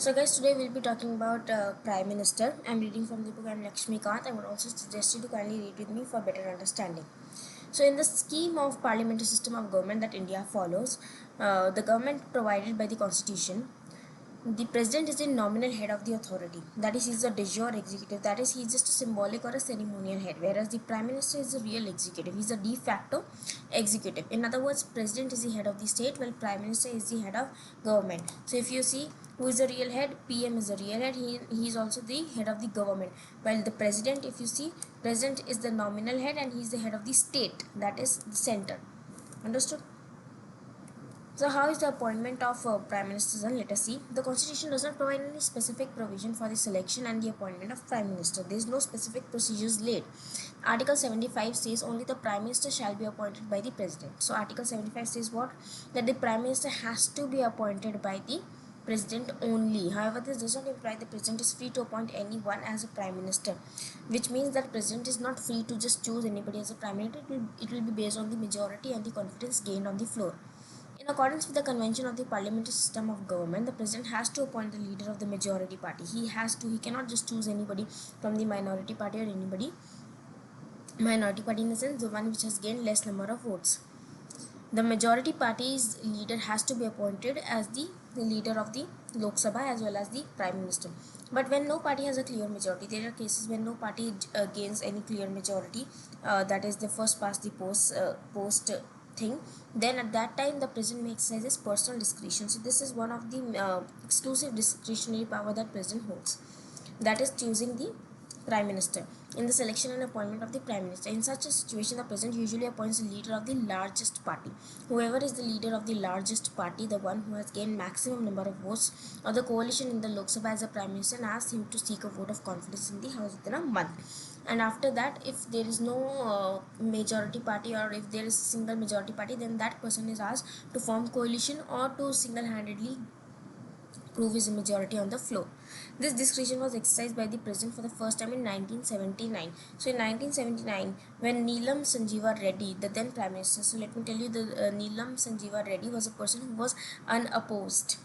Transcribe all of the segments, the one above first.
So guys, today we'll be talking about Prime Minister. I'm reading from the book. I'm Lakshmi Kant. I would also suggest you to kindly read with me for better understanding. So in the scheme of parliamentary system of government that India follows, the government provided by the constitution, the president is the nominal head of the authority. That is, he is a de jure executive. That is, he is just a symbolic or a ceremonial head. Whereas the prime minister is a real executive. He is a de facto executive. In other words, president is the head of the state, while prime minister is the head of government. So if you see who is the real head, PM is the real head. He is also the head of the government. While the president, if you see, president is the nominal head and he is the head of the state. That is the center. Understood? So how is the appointment of Prime Ministers done? Let us see. The Constitution does not provide any specific provision for the selection and the appointment of Prime Minister. There is no specific procedures laid. Article 75 says only the Prime Minister shall be appointed by the President. So Article 75 says what? That the Prime Minister has to be appointed by the President only. However, this does not imply the President is free to appoint anyone as a Prime Minister, which means that President is not free to just choose anybody as a Prime Minister. It will be based on the majority and the confidence gained on the floor. In accordance with the convention of the parliamentary system of government, the president has to appoint the leader of the majority party. He cannot just choose anybody from the minority party or anybody. Minority party in the sense the one which has gained less number of votes. The majority party's leader has to be appointed as the leader of the Lok Sabha as well as the prime minister. But when no party has a clear majority, there are cases when no party gains any clear majority, that is the first past the post thing, then at that time the president may exercise his personal discretion. So this is one of the exclusive discretionary power that president holds, that is choosing the prime minister in the selection and appointment of the prime minister. In such a situation, the president usually appoints the leader of the largest party. Whoever is the leader of the largest party, the one who has gained maximum number of votes of the coalition in the Lok Sabha as a prime minister, and asks him to seek a vote of confidence in the house within a month. And after that, if there is no majority party, or if there is single majority party, then that person is asked to form coalition or to single-handedly prove his majority on the floor. This discretion was exercised by the president for the first time in 1979. So in 1979, when Neelam Sanjeeva Reddy, the then prime minister, so let me tell you, the Neelam Sanjeeva Reddy was a person who was unopposed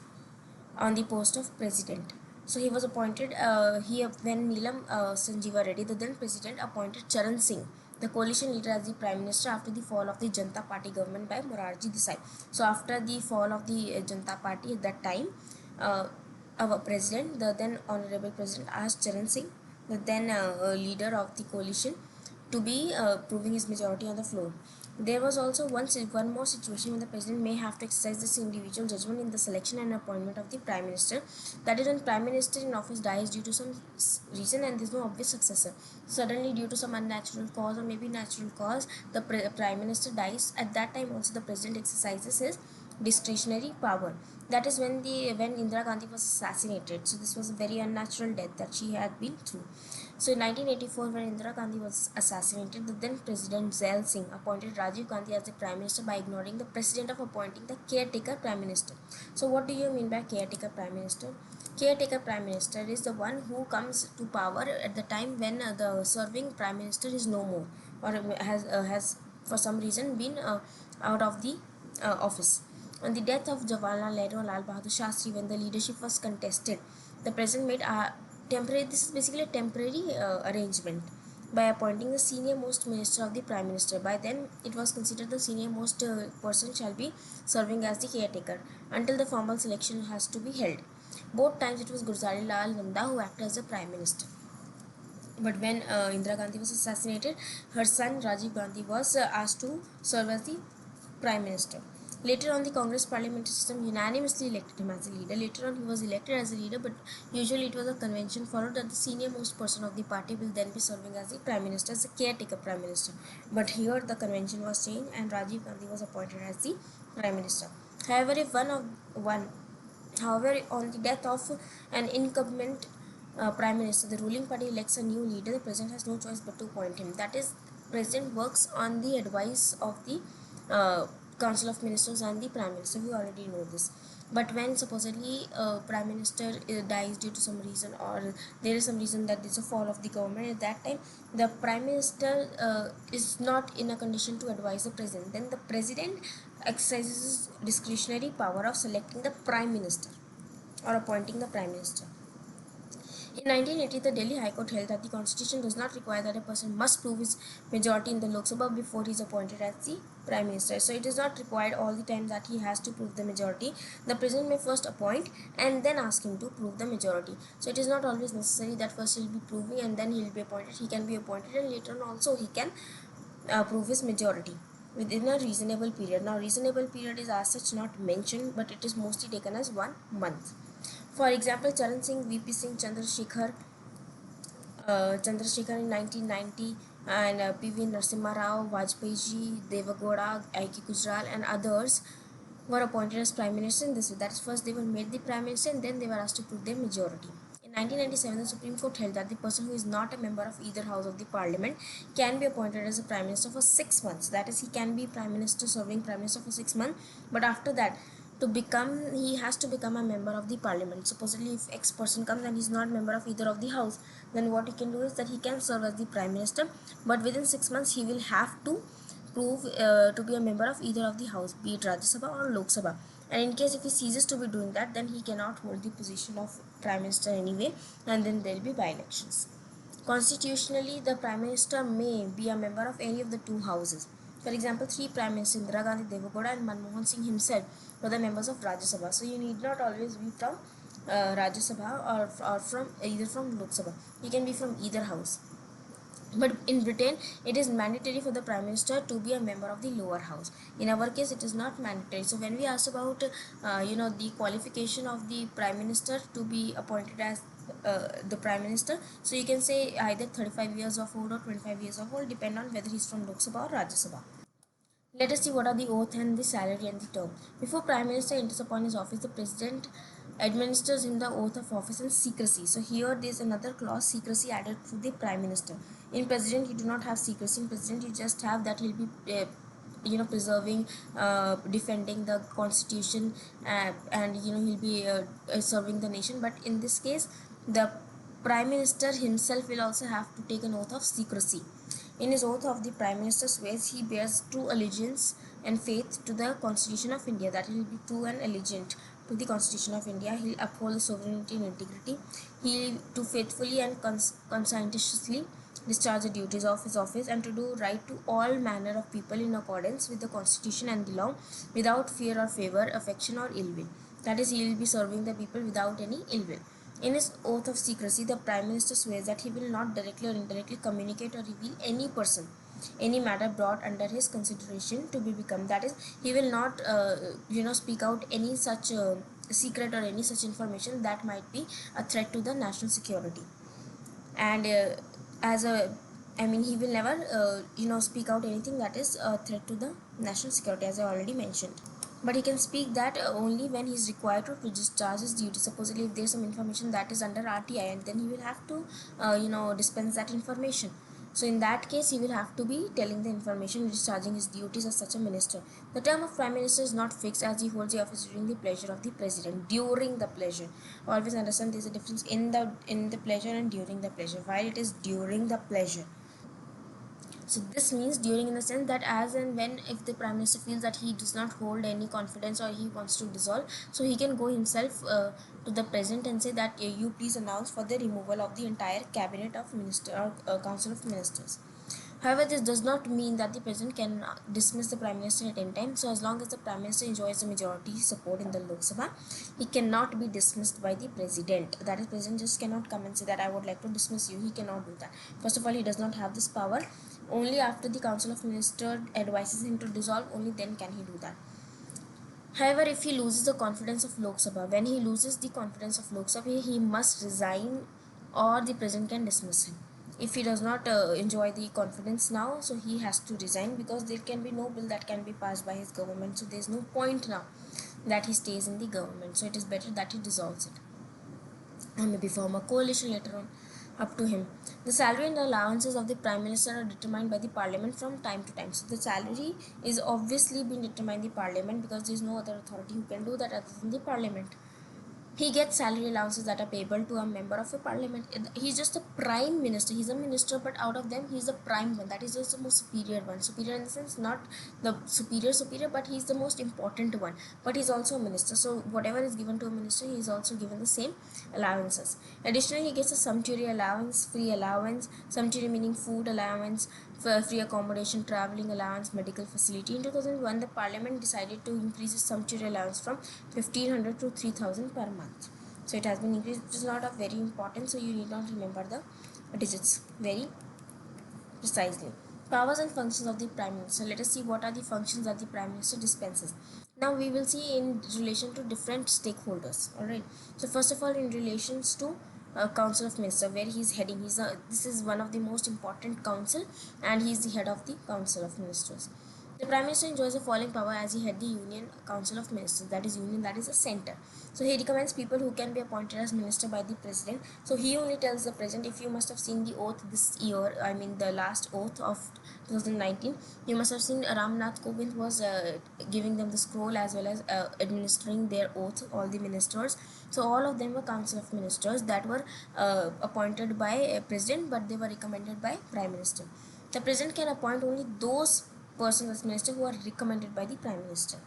on the post of president. So he was appointed, when Neelam Sanjeeva Reddy, the then president, appointed Charan Singh, the coalition leader, as the prime minister after the fall of the Janata Party government by Morarji Desai. So after the fall of the Janata Party at that time, our president, the then honorable president, asked Charan Singh, the then leader of the coalition, to be proving his majority on the floor. There was also one more situation when the president may have to exercise this individual judgment in the selection and appointment of the prime minister. That is, when prime minister in office dies due to some reason and there is no obvious successor. Suddenly, due to some unnatural cause or maybe natural cause, the prime minister dies. At that time, also the president exercises his discretionary power. That is when Indira Gandhi was assassinated. So this was a very unnatural death that she had been through. So in 1984, when Indira Gandhi was assassinated, the then President Zail Singh appointed Rajiv Gandhi as the Prime Minister by ignoring the precedent of appointing the caretaker Prime Minister. So what do you mean by caretaker Prime Minister? Caretaker Prime Minister is the one who comes to power at the time when the serving Prime Minister is no more, or has for some reason been out of the office. On the death of Jawaharlal Nehru and Lal Bahadur Shastri, when the leadership was contested, the president made this is basically a temporary arrangement by appointing the senior most minister of the prime minister. By then, it was considered the senior most person shall be serving as the caretaker until the formal selection has to be held. Both times it was Gurzari Lal Nanda who acted as the prime minister. But when Indira Gandhi was assassinated, her son Rajiv Gandhi was asked to serve as the prime minister. Later on, the Congress parliamentary system unanimously elected him as a leader. Later on, he was elected as a leader, but usually it was a convention followed that the senior most person of the party will then be serving as the prime minister, as a caretaker prime minister. But here the convention was changed and Rajiv Gandhi was appointed as the prime minister. However, on the death of an incumbent prime minister, the ruling party elects a new leader. The president has no choice but to appoint him. That is, president works on the advice of the council of ministers and the prime minister. We already know this. But when supposedly prime minister dies due to some reason, or there is some reason that there's a fall of the government, at that time the prime minister is not in a condition to advise the president. Then the president exercises discretionary power of selecting the prime minister. or appointing the Prime Minister. In 1980, the Delhi High Court held that the constitution does not require that a person must prove his majority in the Lok Sabha before he is appointed as the Prime Minister. So it is not required all the time that he has to prove the majority. The President may first appoint and then ask him to prove the majority. So it is not always necessary that first he will be proving and then he will be appointed. He can be appointed and later on also he can prove his majority within a reasonable period. Now reasonable period is as such not mentioned, but it is mostly taken as 1 month. For example, Charan Singh, VP Singh, Chandrasekhar in 1990, and PV Narasimha Rao, Vajpayee ji, Devagowda, I.K. Gujral, and others were appointed as Prime Minister in this way. That is, first they were made the Prime Minister and then they were asked to prove their majority. In 1997, the Supreme Court held that the person who is not a member of either house of the Parliament can be appointed as a Prime Minister for 6 months. That is, he can be Prime Minister, serving Prime Minister for 6 months, but after that, he has to become a member of the Parliament. Supposedly, if X person comes and he's not a member of either of the house, then what he can do is that he can serve as the Prime Minister, but within 6 months he will have to prove to be a member of either of the house, be it Rajya Sabha or Lok Sabha. And in case if he ceases to be doing that, then he cannot hold the position of Prime Minister anyway, and then there will be by-elections. Constitutionally, the Prime Minister may be a member of any of the two houses. For example, three Prime Ministers, Indira Gandhi, Devagowda, and Manmohan Singh himself, were the members of Rajya Sabha. So you need not always be from Rajya Sabha or from either from Lok Sabha. You can be from either house. But in Britain, it is mandatory for the Prime Minister to be a member of the lower house. In our case, it is not mandatory. So when we ask about the qualification of the Prime Minister to be appointed as the Prime Minister, so you can say either 35 years of old or 25 years of old, depend on whether he's from Lok Sabha or Rajya Sabha. Let us see what are the oath and the salary and the term. Before Prime Minister enters upon his office, the President administers him the oath of office and secrecy. So here there is another clause, secrecy, added to the Prime Minister. In President, you do not have secrecy. In President, you just have that he'll be preserving, defending the constitution, and he'll be serving the nation. But in this case, the Prime Minister himself will also have to take an oath of secrecy. In his oath of the Prime Minister swears he bears true allegiance and faith to the Constitution of India, that he will be true and allegiant to the Constitution of India. He will uphold the sovereignty and integrity. He will to faithfully and conscientiously discharge the duties of his office, and to do right to all manner of people in accordance with the Constitution and the law, without fear or favor, affection or ill will. That is, he will be serving the people without any ill will. In his oath of secrecy, the Prime Minister swears that he will not directly or indirectly communicate or reveal any person, any matter brought under his consideration to be become. That is, he will not, speak out any such secret or any such information that might be a threat to the national security. And he will never, speak out anything that is a threat to the national security, as I already mentioned. But he can speak that only when he is required to discharge his duty. Supposedly, if there is some information that is under RTI, and then he will have to, dispense that information. So in that case, he will have to be telling the information, discharging his duties as such a minister. The term of Prime Minister is not fixed, as he holds the office during the pleasure of the President. During the pleasure, always understand there is a difference in the pleasure and during the pleasure. While it is during the pleasure, so this means during, in the sense that as and when, if the Prime Minister feels that he does not hold any confidence or he wants to dissolve, so he can go himself to the President and say that you please announce for the removal of the entire cabinet of minister or council of ministers. However, this does not mean that the President can dismiss the Prime Minister at any time. So as long as the Prime Minister enjoys the majority support in the Lok Sabha, he cannot be dismissed by the President. That is, President just cannot come and say that I would like to dismiss you. He cannot do that. First of all, he does not have this power. Only after the Council of Ministers advises him to dissolve, only then can he do that. However, if he loses the confidence of Lok Sabha, when he loses the confidence of Lok Sabha, he must resign, or the President can dismiss him. If he does not enjoy the confidence now, so he has to resign, because there can be no bill that can be passed by his government. So there is no point now that he stays in the government. So it is better that he dissolves it, and maybe form a coalition later on, up to him. The salary and allowances of the Prime Minister are determined by the Parliament from time to time. So the salary is obviously being determined by the Parliament, because there is no other authority who can do that other than the Parliament. He gets salary allowances that are payable to a member of a parliament. He's just a prime minister. He's a minister, but out of them, he's the prime one. That is just the most superior one. Superior in the sense, not the superior, but he's the most important one. But he's also a minister. So whatever is given to a minister, he is also given the same allowances. Additionally, he gets a sumptuary allowance, free allowance. Sumptuary meaning food allowance, free accommodation, traveling allowance, medical facility. In 2001, the parliament decided to increase the sumptuary allowance from 1500 to 3000 per month. So it has been increased. It is not of very important, so you need not remember the digits very precisely. Powers and functions of the prime minister. Let us see what are the functions that the prime minister dispenses. Now we will see in relation to different stakeholders. All right. So first of all, in relations to council of minister, where he is heading, this is one of the most important council, and he is the head of the council of ministers. The Prime Minister enjoys the following power as he head the Union Council of Ministers, that is Union, that is a center. So he recommends people who can be appointed as minister by the President. So he only tells the President, if you must have seen the oath this year, I mean the last oath of 2019, you must have seen Ramnath Kovind was giving them the scroll as well as administering their oath, all the ministers. So all of them were Council of Ministers that were appointed by a President, but they were recommended by Prime Minister. The President can appoint only those persons as minister who are recommended by the Prime Minister.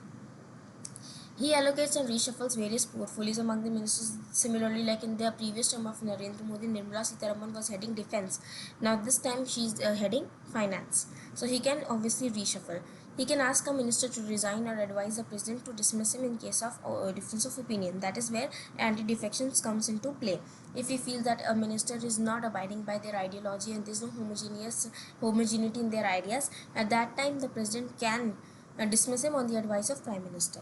He allocates and reshuffles various portfolios among the ministers. Similarly, like in the previous term of Narendra Modi, Nirmala Sitharaman was heading defense. Now this time she is heading finance. So he can obviously reshuffle. He can ask a minister to resign or advise the president to dismiss him in case of difference of opinion. That is where anti-defections comes into play. If he feels that a minister is not abiding by their ideology and there is no homogeneity in their ideas, at that time the president can dismiss him on the advice of prime minister.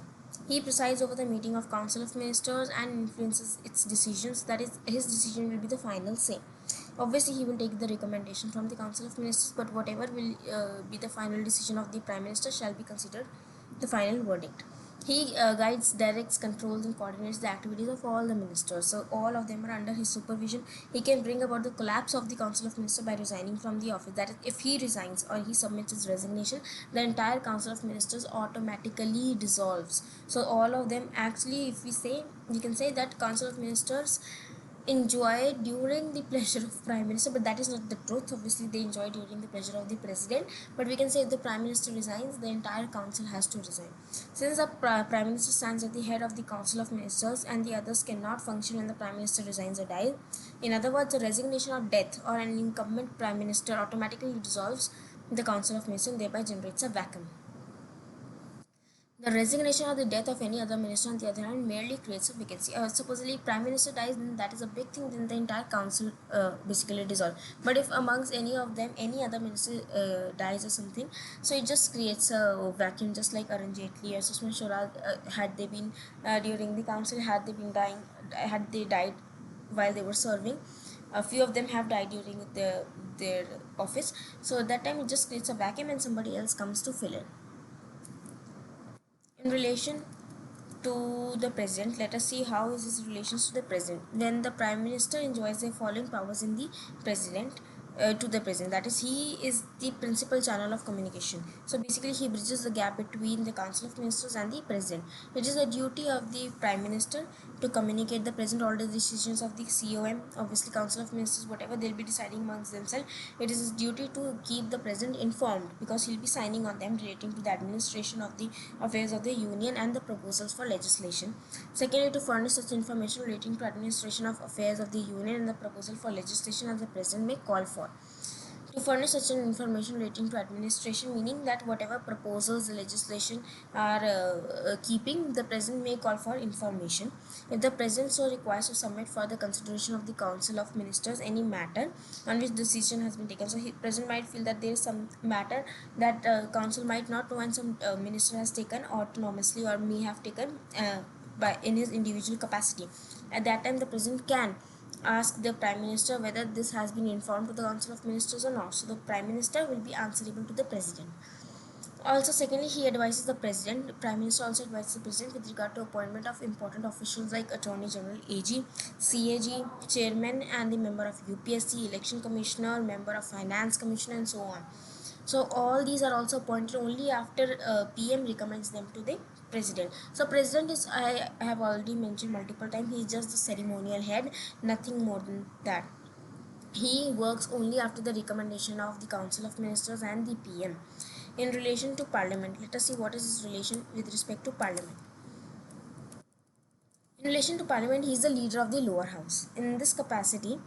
He presides over the meeting of Council of Ministers and influences its decisions. That is, his decision will be the final say. Obviously, he will take the recommendation from the Council of Ministers, but whatever will be the final decision of the Prime Minister shall be considered the final verdict. He guides, directs, controls, and coordinates the activities of all the ministers. So all of them are under his supervision. He can bring about the collapse of the Council of Ministers by resigning from the office. That is, if he resigns or he submits his resignation, the entire Council of Ministers automatically dissolves. So all of them actually, if we say, you can say that Council of Ministers enjoy during the pleasure of prime minister, but that is not the truth. Obviously they enjoy during the pleasure of the president, but we can say if the prime minister resigns, the entire council has to resign. Since the prime minister stands at the head of the council of ministers and the others cannot function when the prime minister resigns or dies, in other words, a resignation or death or an incumbent prime minister automatically dissolves the council of ministers and thereby generates a vacuum. The resignation or the death of any other minister, on the other hand, merely creates a vacancy. Supposedly, prime minister dies, then that is a big thing. Then the entire council basically dissolves. But if amongst any of them, any other minister dies or something, so it just creates a vacuum. Just like Arun Jaitley or Sushma Swaraj, had they been during the council, had they died while they were serving. A few of them have died during their office. So at that time, it just creates a vacuum, and somebody else comes to fill in. In relation to the president, let us see how is his relations to the president. When the prime minister enjoys the following powers in the president, to the president, that is, he is the principal channel of communication. So basically he bridges the gap between the council of ministers and the president. It is the duty of the prime minister to communicate the president all the decisions of the COM, obviously council of ministers, whatever they'll be deciding amongst themselves. It is his duty to keep the president informed, because he'll be signing on them relating to the administration of the affairs of the union and the proposals for legislation. Secondly, to furnish such information relating to administration of affairs of the union and the proposal for legislation as the president may call for. To furnish such an information relating to administration, meaning that whatever proposals the legislation are keeping, the president may call for information. If the president so requires to submit for the consideration of the council of ministers any matter on which decision has been taken, so president might feel that there is some matter that council might not know and some minister has taken autonomously or may have taken by in his individual capacity. At that time, the president can ask the prime minister whether this has been informed to the council of ministers or not. So the prime minister will be answerable to the president. Also, secondly, he advises the president. The prime minister also advises the president with regard to appointment of important officials like attorney general, AG, CAG, chairman and the member of UPSC, election commissioner, member of finance commissioner, and so on. So all these are also appointed only after PM recommends them to the president. So president is, I have already mentioned multiple times, he is just the ceremonial head, nothing more than that. He works only after the recommendation of the Council of Ministers and the PM. In relation to Parliament, let us see what is his relation with respect to Parliament. In relation to Parliament, he is the leader of the lower house. In this capacity,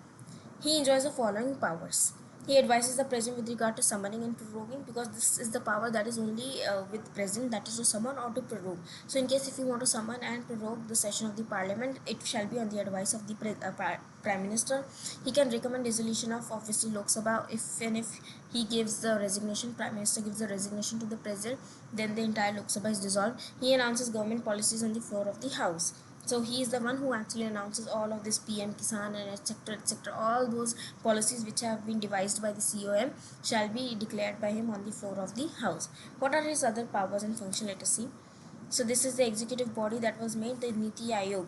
he enjoys the following powers. He advises the president with regard to summoning and proroguing, because this is the power that is only with president, that is to summon or to prorogue. So in case if you want to summon and prorogue the session of the parliament, it shall be on the advice of the prime minister. He can recommend dissolution of obviously Lok Sabha. If he gives the resignation, prime minister gives the resignation to the president, then the entire Lok Sabha is dissolved. He announces government policies on the floor of the house. So he is the one who actually announces all of this PM Kisan and etc etc. All those policies which have been devised by the COM shall be declared by him on the floor of the house. What are his other powers and function? Let us see. So this is the executive body that was made, the Niti Aayog.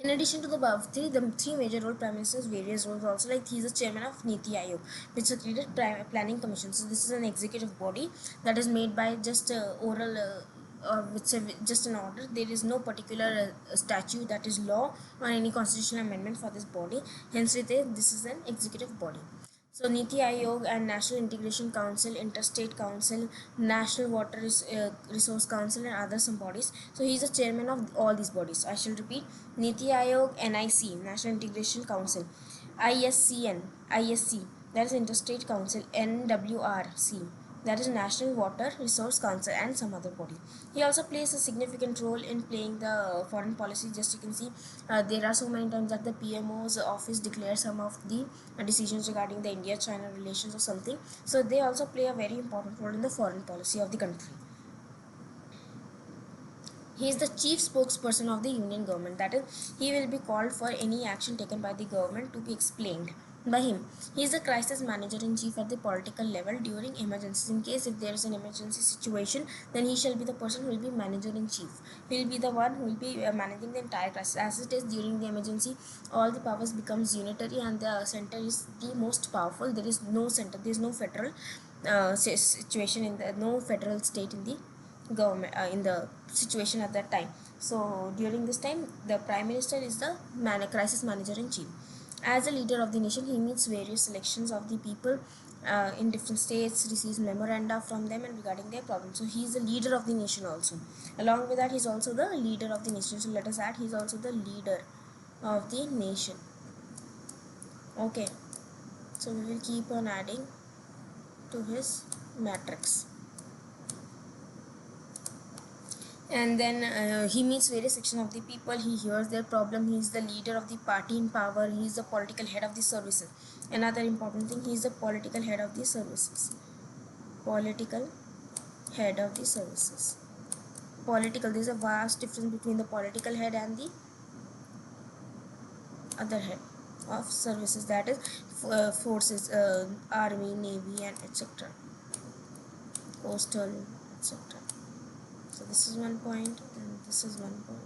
In addition to the above three, the three major role, prime minister's various roles also, like he is the chairman of Niti Aayog, which is created planning commission. So this is an executive body that is made by just oral or with just an order. There is no particular statute, that is law, or any constitutional amendment for this body. Hence, this is an executive body. So Niti Aayog and National Integration Council, Interstate Council, National Water Resource Council, and other some bodies. So he is the chairman of all these bodies. I shall repeat: Niti Aayog, NIC, National Integration Council; ISCN, ISC, that is Interstate Council; NWRC, that is National Water Resource Council, and some other body. He also plays a significant role in playing the foreign policy. Just you can see, there are so many times that the PMO's office declares some of the decisions regarding the India-China relations or something. So they also play a very important role in the foreign policy of the country. He is the chief spokesperson of the union government, that is, he will be called for any action taken by the government to be explained by him. He is the crisis manager in chief at the political level during emergencies. In case if there is an emergency situation, then he shall be the person who will be manager in chief. He will be the one who will be managing the entire crisis. As it is during the emergency, all the powers becomes unitary and the center is the most powerful. There is no center, there is no federal situation in the, no federal state in the government in the situation at that time. So during this time, the prime minister is the crisis manager in chief. As a leader of the nation, he meets various selections of the people in different states, receives memoranda from them and regarding their problems. So he is the leader of the nation also. Along with that, he is also the leader of the nation. So let us add, he is also the leader of the nation. Okay, so we will keep on adding to his matrix. And then he meets various sections of the people, he hears their problem, he is the leader of the party in power, he is the political head of the services. Another important thing, he is the political head of the services. Political head of the services. Political, there is a vast difference between the political head and the other head of services, that is forces, army, navy, and etc, coastal, etc. So this is one point and this is one point.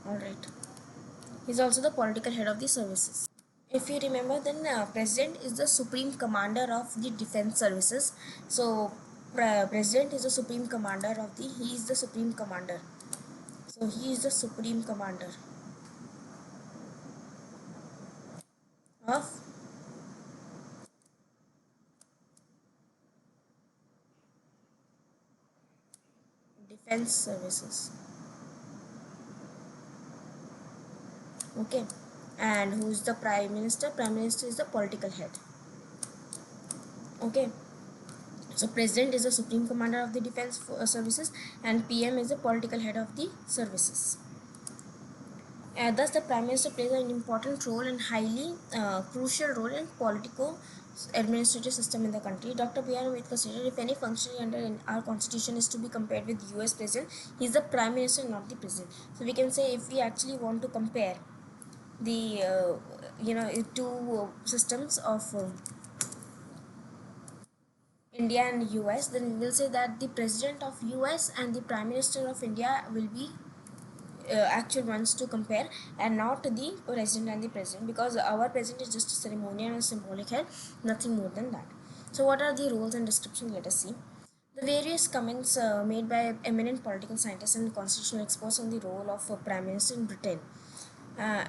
Alright, he is also the political head of the services. If you remember, then president is the supreme commander of the defense services. So president is the supreme commander of the, he is the supreme commander. So he is the supreme commander of defense services. Okay, and who is the prime minister? Prime minister is the political head. Okay, so president is the supreme commander of the defense services and PM is the political head of the services. Thus, the Prime Minister plays an important role and highly crucial role in political administrative system in the country. Dr. B.R. Ambedkar stated, if any functionary under our constitution is to be compared with US President, he is the Prime Minister, not the President. So we can say, if we actually want to compare the two systems of India and US, then we will say that the President of US and the Prime Minister of India will be actual ones to compare, and not the president and the president, because our president is just a ceremonial and symbolic head, nothing more than that. So what are the roles and description? Let us see. The The various comments made by eminent political scientists and constitutional experts on the role of Prime Minister in Britain uh,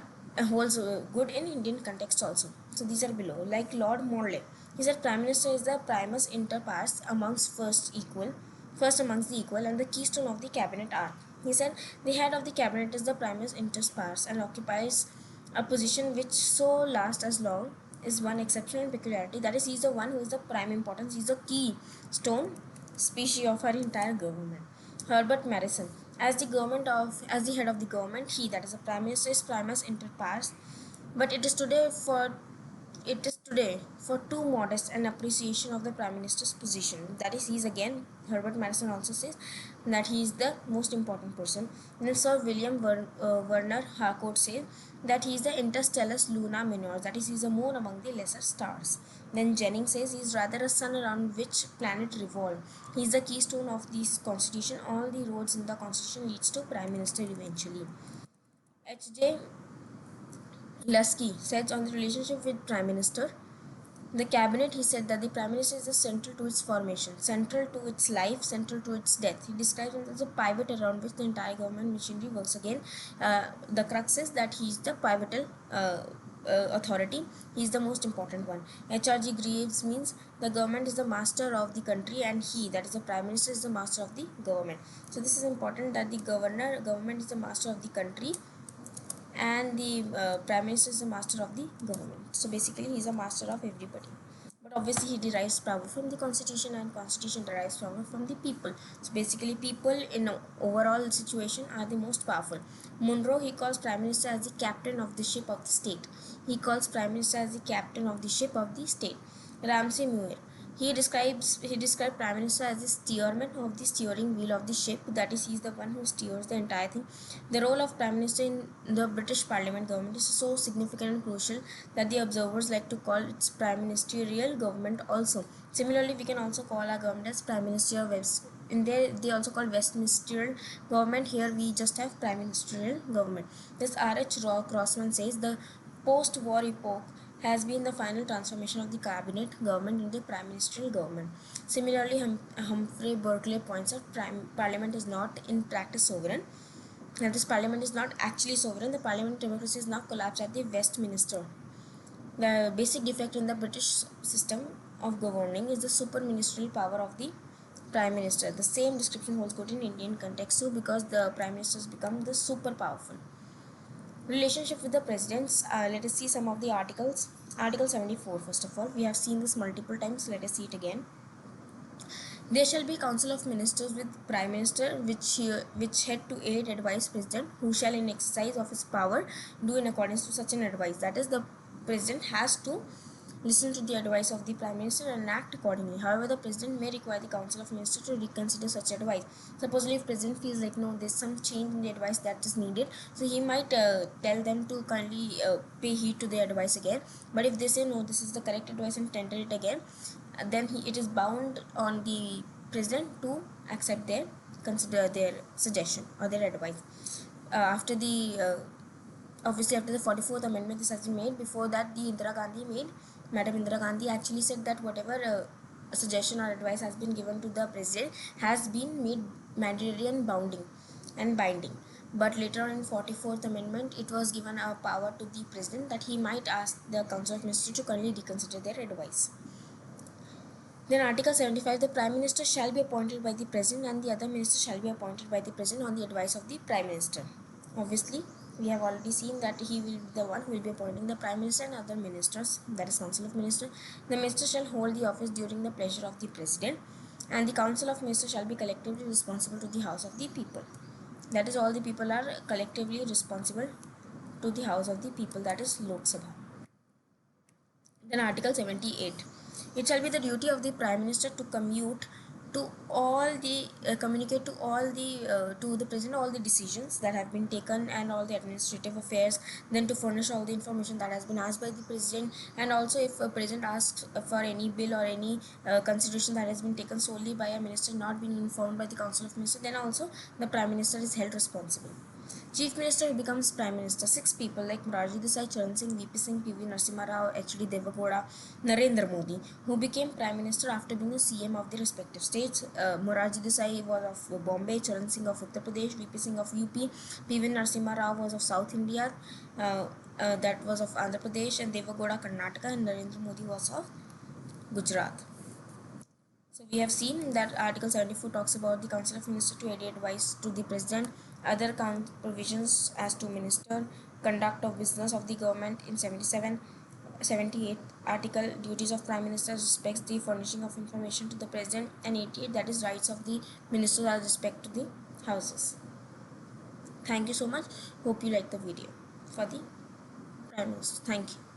holds good in Indian context also. So these are below. Like Lord Morley, he said Prime Minister is the primus inter pares amongst first amongst the equal, and the keystone of the cabinet are. He said the head of the cabinet is the primus inter pares and occupies a position which so lasts as long is one exception and peculiarity, that is he is the one who is the prime importance, he is the key stone species of our entire government. Herbert Marrison, as the head of the government, he, that is the prime minister, is primus inter pares, but it is today for too modest an appreciation of the prime minister's position. That is, he is again, Herbert Marrison also says that he is the most important person. Then Sir William Werner Harcourt says that he is the interstellar luna minor, that is, he is a moon among the lesser stars. Then Jennings says he is rather a sun around which planet revolve. He is the keystone of this constitution. All the roads in the constitution leads to prime minister eventually. H.J. Lusky says on the relationship with prime minister, the cabinet, he said that the prime minister is the central to its formation, central to its life, central to its death. He describes him as a pivot around which the entire government machinery works. Again, the crux is that he is the pivotal authority. He is the most important one. H.R.G. Greaves means the government is the master of the country, and he, that is the prime minister, is the master of the government. So this is important, that the government is the master of the country, and the prime minister is the master of the government. So basically he is a master of everybody, but obviously he derives power from the constitution, and constitution derives power from the people. So basically people in a overall situation are the most powerful. Monroe, he calls prime minister as the captain of the ship of the state. He calls prime minister as the captain of the ship of the state. Ramsay Muir, he described prime minister as the steersman of the steering wheel of the ship, that is, he is the one who steers the entire thing. The role of prime minister in the British Parliament government is so significant and crucial that the observers like to call it prime ministerial government also. Similarly, we can also call our government as prime ministerial West. In there, they also call Westminster government. Here, we just have prime ministerial government. This R.H. Crossman says the post-war epoch has been the final transformation of the cabinet government into prime ministerial government. Similarly, Humphrey Berkeley points out parliament is not in practice sovereign. Now, this parliament is not actually sovereign. The parliament democracy is now collapsed at the Westminster. The basic defect in the British system of governing is the super ministerial power of the prime minister. The same description holds good in Indian context too, because the prime ministers become the super powerful. Relationship with the presidents. Let us see some of the articles. Article 74, first of all, we have seen this multiple times. Let us see it again. There shall be council of ministers with prime minister, which head to aid advise president, who shall in exercise of his power do in accordance to such an advice. That is, the president has to listen to the advice of the prime minister and act accordingly. However, the president may require the council of ministers to reconsider such advice. Supposedly, if president feels like no, there's some change in the advice that is needed, so he might tell them to kindly pay heed to the advice again. But if they say no, this is the correct advice and tender it again, then it is bound on the president to accept consider their suggestion or their advice. After the obviously after the 44th amendment, this has been made. Before that, Madam Indira Gandhi actually said that whatever suggestion or advice has been given to the president has been made mandatory and binding. But later on, in 44th amendment, it was given a power to the president that he might ask the council of ministers to kindly reconsider their advice. Then Article 75, the Prime Minister shall be appointed by the President, and the other ministers shall be appointed by the President on the advice of the Prime Minister. Obviously, we have already seen that he will be the one who will be appointing the Prime Minister and other ministers, that is Council of Ministers. The Minister shall hold the office during the pleasure of the President, and the Council of Ministers shall be collectively responsible to the House of the People. That is, all the people are collectively responsible to the House of the People, that is Lok Sabha. Then Article 78. It shall be the duty of the Prime Minister to communicate to the President all the decisions that have been taken and all the administrative affairs, then to furnish all the information that has been asked by the President, and also if a President asks for any bill or any consideration that has been taken solely by a minister not being informed by the Council of Ministers, then also the Prime Minister is held responsible. Chief Minister becomes Prime Minister. 6 people like Morarji Desai, Charan Singh, VP Singh, PV Narasimha Rao, HD Devagowda, Narendra Modi, who became Prime Minister after being the CM of the respective states. Morarji Desai was of Bombay, Charan Singh of Uttar Pradesh, VP Singh of UP, PV Narasimha Rao was of South India, that was of Andhra Pradesh, and Devagowda Karnataka, and Narendra Modi was of Gujarat. So we have seen that Article 74 talks about the Council of Ministers to advise to the President, other provisions as to Minister, conduct of business of the government in 77. 78 Article duties of Prime Minister respects the furnishing of information to the President, and 88 that is rights of the ministers as respect to the houses. Thank you so much. Hope you like the video for the Prime Minister. Thank you.